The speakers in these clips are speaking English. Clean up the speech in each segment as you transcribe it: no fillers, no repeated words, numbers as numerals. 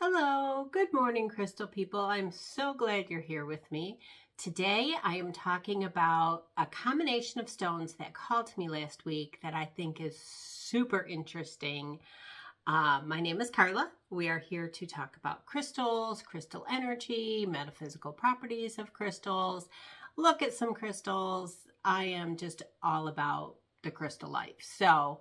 Hello, good morning, crystal people. I'm so glad you're here with me. Today I am talking about a combination of stones that called to me last week that I think is super interesting. My name is Carla. We are here to talk about crystals, crystal energy, metaphysical properties of crystals, look at some crystals. I am just all about the crystal life. So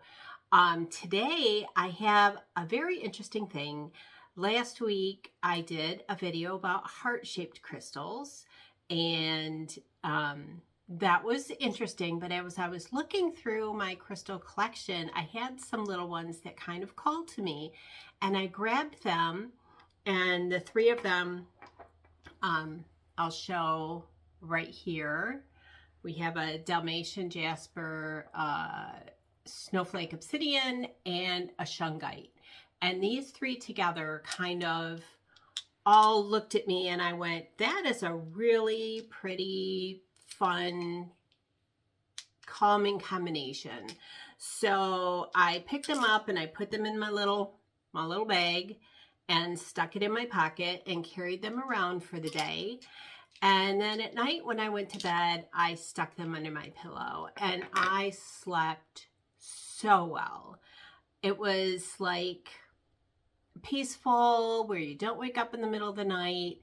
today I have a very interesting thing. Last week I did a video about heart-shaped crystals, and that was interesting. But as I was looking through my crystal collection, I had some little ones that kind of called to me, and I grabbed them, and the three of them I'll show right here. We have a Dalmatian Jasper, Snowflake Obsidian, and a Shungite. And these three together kind of all looked at me and I went, that is a really pretty, fun, calming combination. So I picked them up and I put them in my little bag and stuck it in my pocket and carried them around for the day. And then at night when I went to bed, I stuck them under my pillow and I slept so well. It was like peaceful, where you don't wake up in the middle of the night.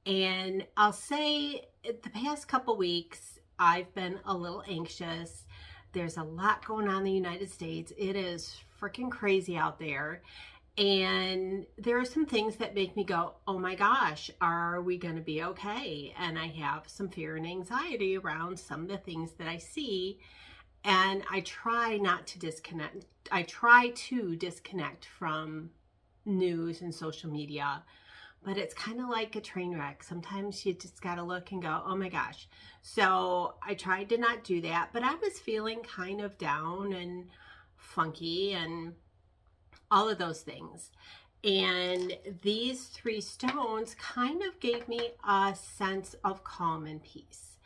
And I'll say the past couple weeks, I've been a little anxious. There's a lot going on in the United States. It is freaking crazy out there. And there are some things that make me go, oh my gosh, are we going to be okay? And I have some fear and anxiety around some of the things that I see. And I try not to disconnect. I try to disconnect from news and social media, but it's kind of like a train wreck. Sometimes you just got to look and go, oh my gosh. So I tried to not do that, but I was feeling kind of down and funky and all of those things. And these three stones kind of gave me a sense of calm and peace.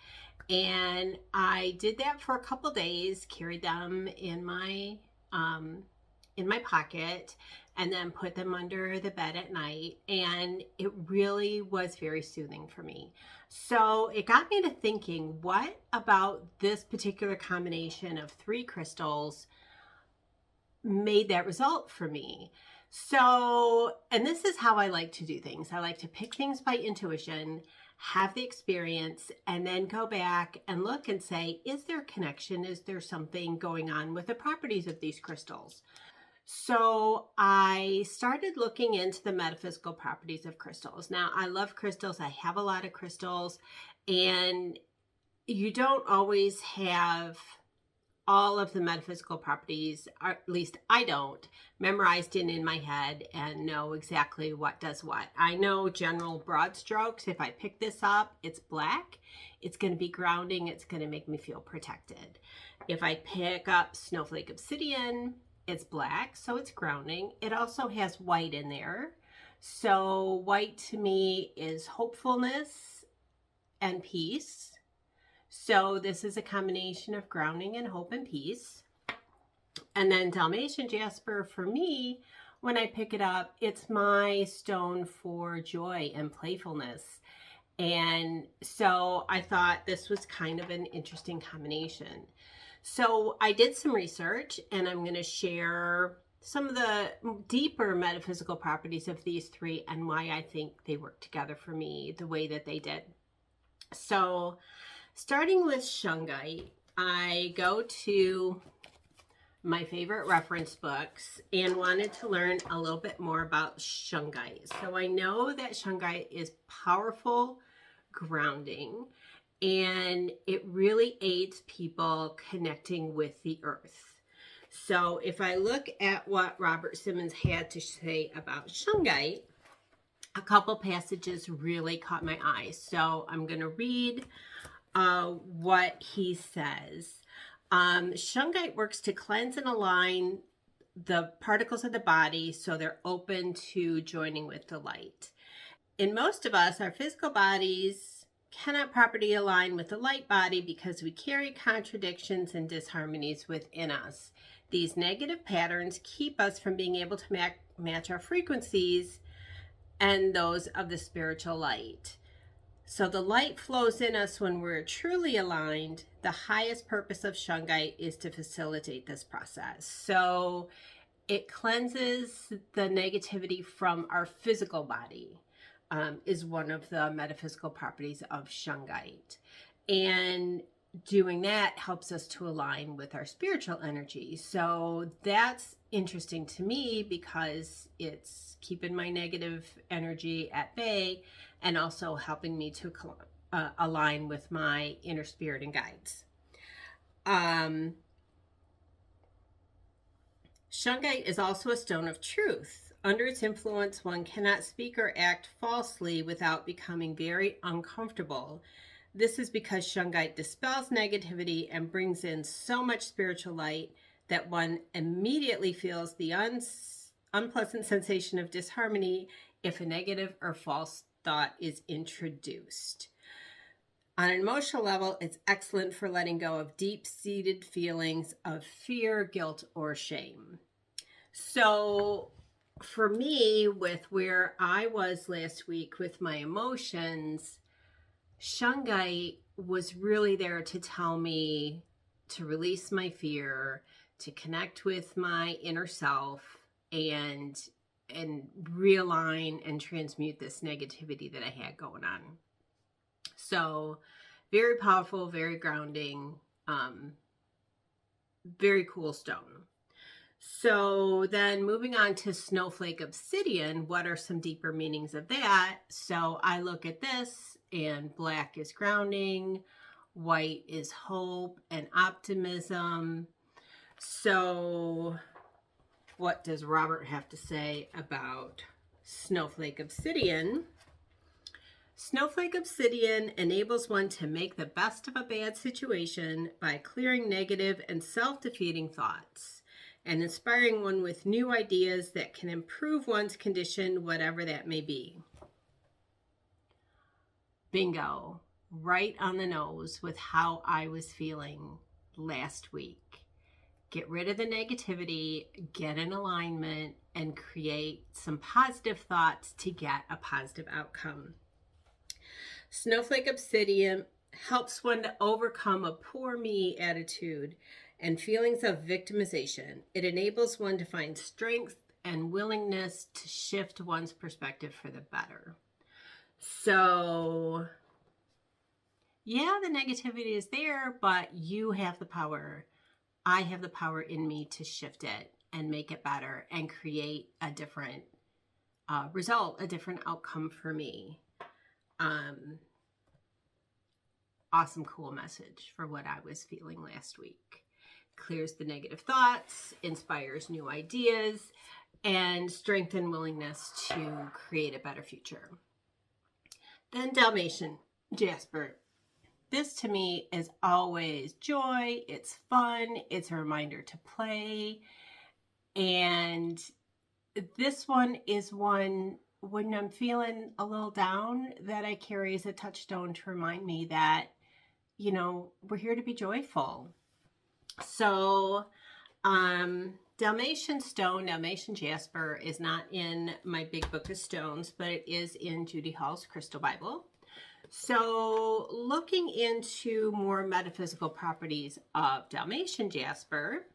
And I did that for a couple days, carried them in my pocket, and then put them under the bed at night. And it really was very soothing for me. So it got me to thinking, what about this particular combination of three crystals made that result for me? So, and this is how I like to do things. I like to pick things by intuition, have the experience, and then go back and look and say, is there a connection? Is there something going on with the properties of these crystals? So I started looking into the metaphysical properties of crystals. Now, I love crystals. I have a lot of crystals, and you don't always have all of the metaphysical properties, or at least I don't, memorized in my head and know exactly what does what. I know general broad strokes. If I pick this up, it's black. It's going to be grounding. It's going to make me feel protected. If I pick up Snowflake Obsidian, it's black, so it's grounding. It also has white in there. So white to me is hopefulness and peace. So this is a combination of grounding and hope and peace. And then Dalmatian Jasper, for me, when I pick it up, it's my stone for joy and playfulness. And so I thought this was kind of an interesting combination. So I did some research, and I'm going to share some of the deeper metaphysical properties of these three and why I think they work together for me the way that they did. So starting with Shungite, I go to my favorite reference books and wanted to learn a little bit more about Shungite. So I know that Shungite is powerful grounding, and it really aids people connecting with the earth. So if I look at what Robert Simmons had to say about Shungite, a couple passages really caught my eye. So I'm going to read what he says. Shungite works to cleanse and align the particles of the body so they're open to joining with the light. In most of us, our physical bodies cannot properly align with the light body because we carry contradictions and disharmonies within us. These negative patterns keep us from being able to match our frequencies and those of the spiritual light. So the light flows in us when we're truly aligned. The highest purpose of Shungite is to facilitate this process. So it cleanses the negativity from our physical body, is one of the metaphysical properties of Shungite. And doing that helps us to align with our spiritual energy. So that's interesting to me because it's keeping my negative energy at bay and also helping me to align with my inner spirit and guides. Shungite is also a stone of truth. Under its influence, one cannot speak or act falsely without becoming very uncomfortable. This is because Shungite dispels negativity and brings in so much spiritual light that one immediately feels the unpleasant sensation of disharmony if a negative or false thought is introduced. On an emotional level, it's excellent for letting go of deep-seated feelings of fear, guilt, or shame. So for me, with where I was last week with my emotions, Shungite was really there to tell me to release my fear, to connect with my inner self, and realign and transmute this negativity that I had going on. So very powerful, very grounding, very cool stone. So then moving on to Snowflake Obsidian, what are some deeper meanings of that? So I look at this and black is grounding, white is hope and optimism. So what does Robert have to say about Snowflake Obsidian? Snowflake Obsidian enables one to make the best of a bad situation by clearing negative and self-defeating thoughts and inspiring one with new ideas that can improve one's condition, whatever that may be. Bingo. Right on the nose with how I was feeling last week. Get rid of the negativity, get in alignment, and create some positive thoughts to get a positive outcome. Snowflake Obsidian helps one to overcome a poor me attitude and feelings of victimization. It enables one to find strength and willingness to shift one's perspective for the better. So, yeah, the negativity is there, but you have the power. I have the power in me to shift it and make it better and create a different result, a different outcome for me. Awesome, cool message for what I was feeling last week. Clears the negative thoughts, inspires new ideas, and strengthens willingness to create a better future. Then Dalmatian Jasper. This to me is always joy. It's fun. It's a reminder to play. And this one is one when I'm feeling a little down that I carry as a touchstone to remind me that, you know, we're here to be joyful. So, Dalmatian stone, Dalmatian Jasper is not in my big book of stones, but it is in Judy Hall's Crystal Bible. So looking into more metaphysical properties of Dalmatian Jasper,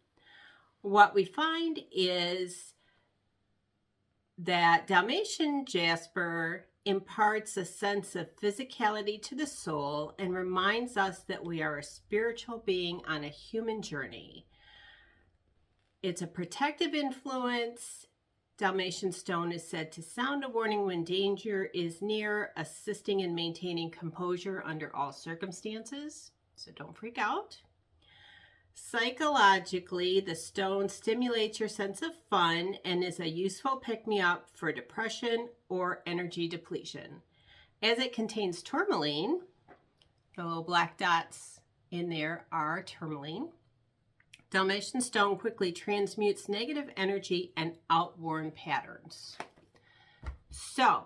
what we find is that Dalmatian Jasper imparts a sense of physicality to the soul and reminds us that we are a spiritual being on a human journey. It's a protective influence. Dalmatian stone is said to sound a warning when danger is near, assisting in maintaining composure under all circumstances. So don't freak out. Psychologically, the stone stimulates your sense of fun and is a useful pick-me-up for depression or energy depletion. As it contains tourmaline, the little black dots in there are tourmaline. Dalmatian stone quickly transmutes negative energy and outworn patterns. So,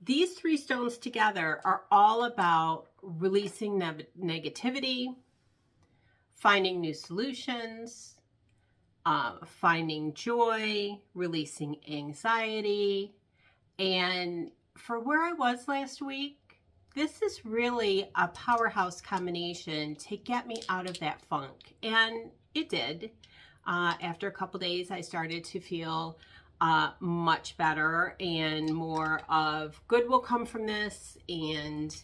these three stones together are all about releasing negativity, finding new solutions, finding joy, releasing anxiety, And for where I was last week, this is really a powerhouse combination to get me out of that funk. And it did. After a couple days, I started to feel much better, and more of good will come from this, and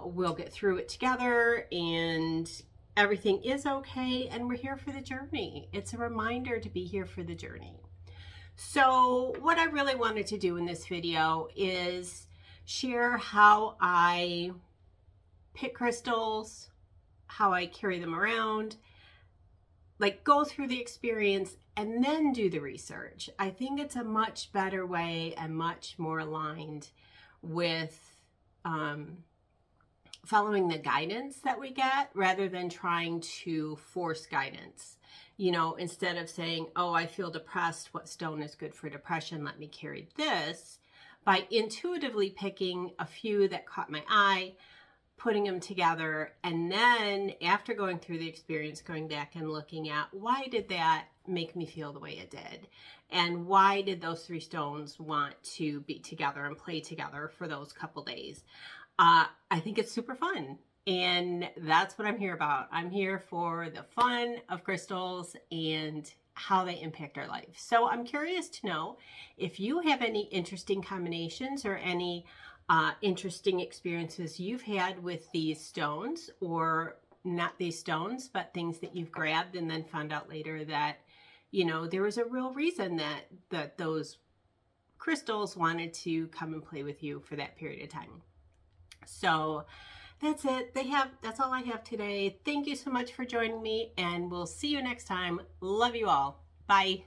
we'll get through it together, and everything is okay, and we're here for the journey. It's a reminder to be here for the journey. So what I really wanted to do in this video is share how I pick crystals, how I carry them around, like go through the experience and then do the research. I think it's a much better way and much more aligned with following the guidance that we get rather than trying to force guidance. You know, instead of saying, oh, I feel depressed, what stone is good for depression? Let me carry this. By intuitively picking a few that caught my eye, putting them together, and then after going through the experience, going back and looking at why did that make me feel the way it did? And why did those three stones want to be together and play together for those couple days? I think it's super fun. And that's what I'm here about. I'm here for the fun of crystals and how they impact our life. So I'm curious to know if you have any interesting combinations or any interesting experiences you've had with these stones, or not these stones, but things that you've grabbed and then found out later that, you know, there was a real reason that those crystals wanted to come and play with you for that period of time. So that's it. That's all I have today. Thank you so much for joining me, and we'll see you next time. Love you all. Bye.